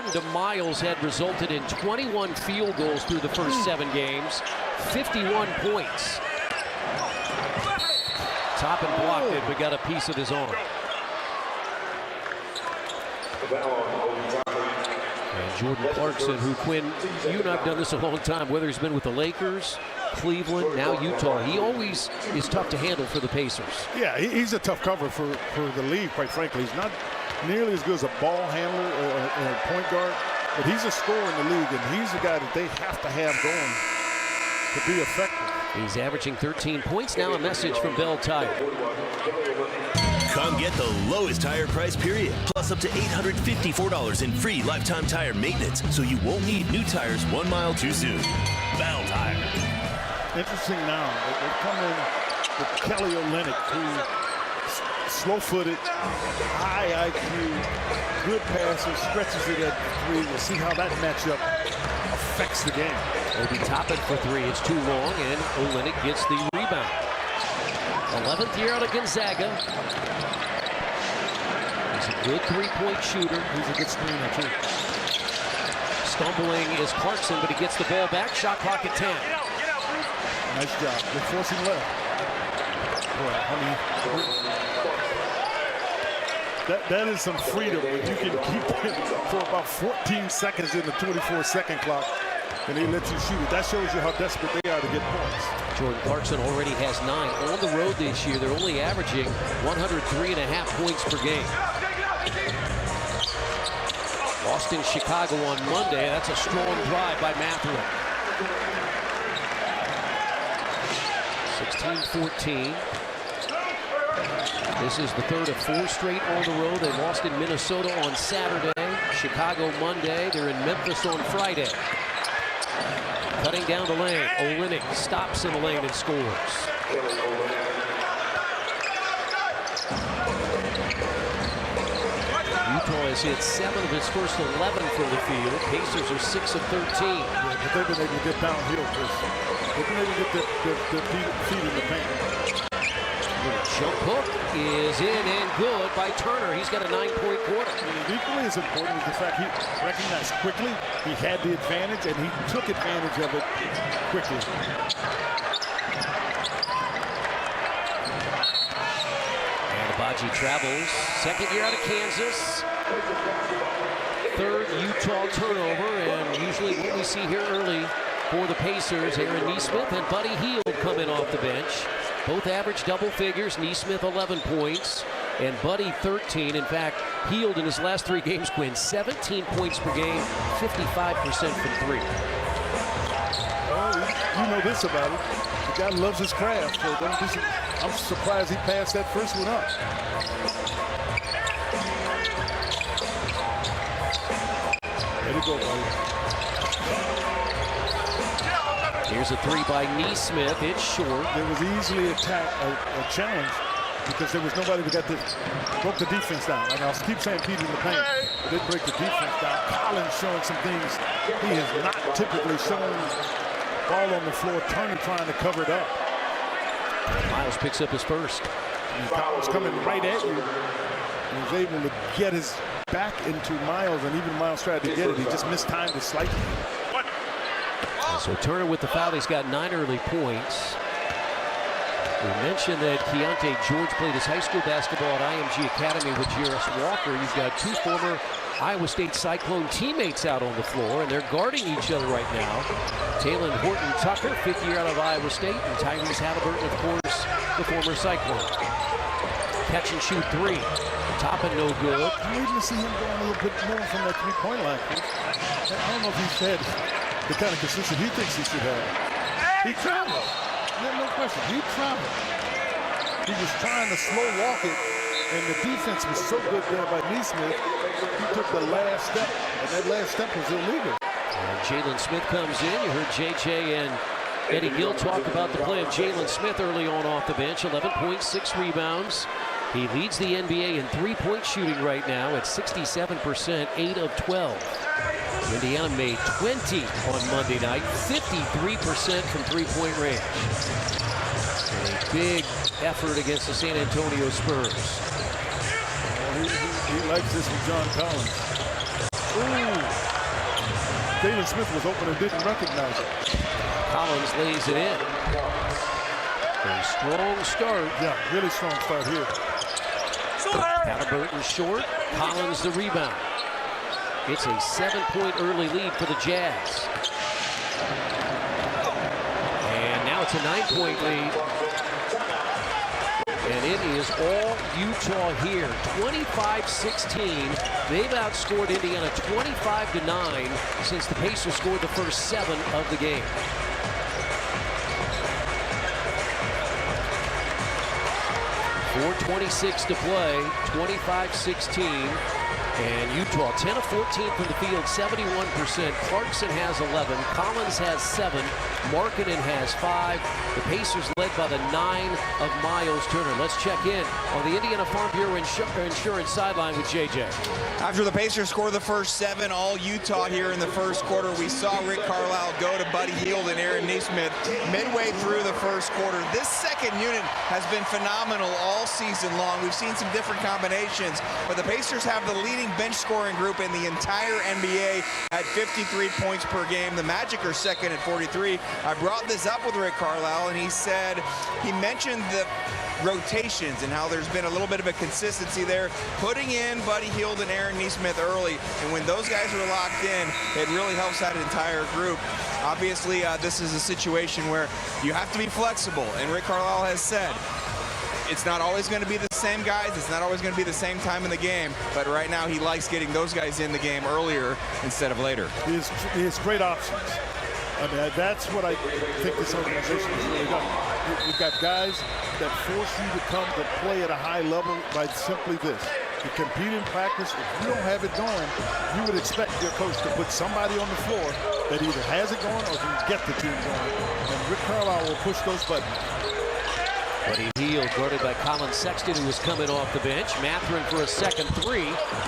Jordan to Miles had resulted in 21 field goals through the first 7 games, 51 points. Toppin blocked it, but got a piece of his arm. And Jordan Clarkson, who, Quinn, you and I have done this a long time, whether he's been with the Lakers, Cleveland, now Utah, he always is tough to handle for the Pacers. Yeah, he's a tough cover for the league, quite frankly. He's not nearly as good as a ball handler or a point guard, but he's a scorer in the league, and he's the guy that they have to have going to be effective. He's averaging 13 points now. A message from Bell Tire. Come get the lowest tire price period, plus up to $854 in free lifetime tire maintenance, so you won't need new tires 1 mile too soon. Bell Tire. Interesting now, they come in with Kelly Olynyk, who slow-footed, high IQ, good passer, stretches it at 3. We'll see how that matchup affects the game. Obi Toppin for 3. It's too long, and Olynyk gets the rebound. 11th year out of Gonzaga. He's a good 3-point shooter. He's a good screener, too. Stumbling is Clarkson, but he gets the ball back. Shot clock at 10. Nice job. They're forcing left. Boy, that is some freedom when you can keep it for about 14 seconds in the 24-second clock, and they let you shoot it. That shows you how desperate they are to get points. Jordan Clarkson already has 9. On the road this year, they're only averaging 103.5 points per game. Boston, Chicago on Monday. That's a strong drive by Mathurin. 16-14. This is the third of 4 straight on the road. They lost in Minnesota on Saturday, Chicago Monday. They're in Memphis on Friday. Cutting down the lane, Olynyk stops in the lane and scores. Utah has hit 7 of his first 11 from the field. Pacers are 6 of 13. Yeah, but they've been able to get downhill, Chris. They've been able to get their feet in the paint. Jump hook is in and good by Turner. He's got a 9-point quarter. Equally as important is the fact he recognized quickly he had the advantage, and he took advantage of it quickly. And Agbaji travels. 2nd year out of Kansas. 3rd Utah turnover, and usually what we see here early for the Pacers, Aaron Nesmith and Buddy Hield come in off the bench. Both average double figures. Nesmith 11 points and Buddy 13. In fact, Hield in his last 3 games, Quinn, 17 points per game, 55% from 3. Well, you know this about him. The guy loves his craft, so don't be I'm surprised he passed that first one up. There you go, buddy. Here's a 3 by Nesmith. It's short. There was easily a challenge because there was nobody that broke the defense down. And I'll keep saying Peter in the paint. They break the defense down. Collins showing some things he has not typically shown. Ball on the floor, Turner trying to cover it up. Miles picks up his first. And Collins coming right at you. He was able to get his back into Miles, and even Miles tried to get it. He just mistimed it slightly. So Turner with the foul. He's got 9 early points. We mentioned that Keontae George played his high school basketball at IMG Academy with Jarris Walker. You've got 2 former Iowa State Cyclone teammates out on the floor, and they're guarding each other right now. Talon Horton-Tucker, 5th year out of Iowa State, and Tyrese Halliburton, of course, the former Cyclone. Catch and shoot 3. Toppin no good. I'm waiting to see him going a little bit more from that 3-point line. I don't know if he's had the kind of consistency he thinks he should have. He traveled. No question. He traveled. He was trying to slow walk it, and the defense was so good there by Nesmith. He took the last step, and that last step was illegal. And Jalen Smith comes in. You heard JJ and Eddie Gill talk about the play of Jalen Smith early on off the bench. 11 points, 6 rebounds. He leads the NBA in 3-point shooting right now at 67%, 8 of 12. Indiana made 20 on Monday night, 53% from 3-point range. And a big effort against the San Antonio Spurs. He likes this with John Collins. Ooh. Jalen Smith was open and didn't recognize it. Collins lays it in. A strong start. Yeah, really strong start here. Halliburton short. Collins the rebound. It's a 7-point early lead for the Jazz. And now it's a 9-point lead. And it is all Utah here. 25-16. They've outscored Indiana 25-9 since the Pacers scored the first 7 of the game. .426 to play, 25-16. And Utah 10 of 14 from the field, 71%. Clarkson has 11. Collins has 7. Markkanen has 5. The Pacers led by the 9 of Miles Turner. Let's check in on the Indiana Farm Bureau Insurance sideline with JJ. After the Pacers score the first 7, all Utah here in the first quarter, we saw Rick Carlisle go to Buddy Hield and Aaron Nesmith midway through the first quarter. This second unit has been phenomenal all season long. We've seen some different combinations, but the Pacers have the leading bench scoring group in the entire NBA at 53 points per game. The Magic are second at 43. I brought this up with Rick Carlisle, and he mentioned the rotations and how there's been a little bit of a consistency there, putting in Buddy Hield and Aaron Nesmith early, and when those guys are locked in, it really helps that entire group. Obviously, this is a situation where you have to be flexible, and Rick Carlisle has said it's not always going to be the same guys, it's not always going to be the same time in the game, but right now he likes getting those guys in the game earlier instead of later. He has great options. I mean, that's what I think this organization has really done. You've got guys that force you to come to play at a high level by simply this. To compete in practice, if you don't have it going, you would expect your coach to put somebody on the floor that either has it going or can get the team going. And Rick Carlisle will push those buttons. Buddy Hield guarded by Colin Sexton, who was coming off the bench. Mathurin for a second 3.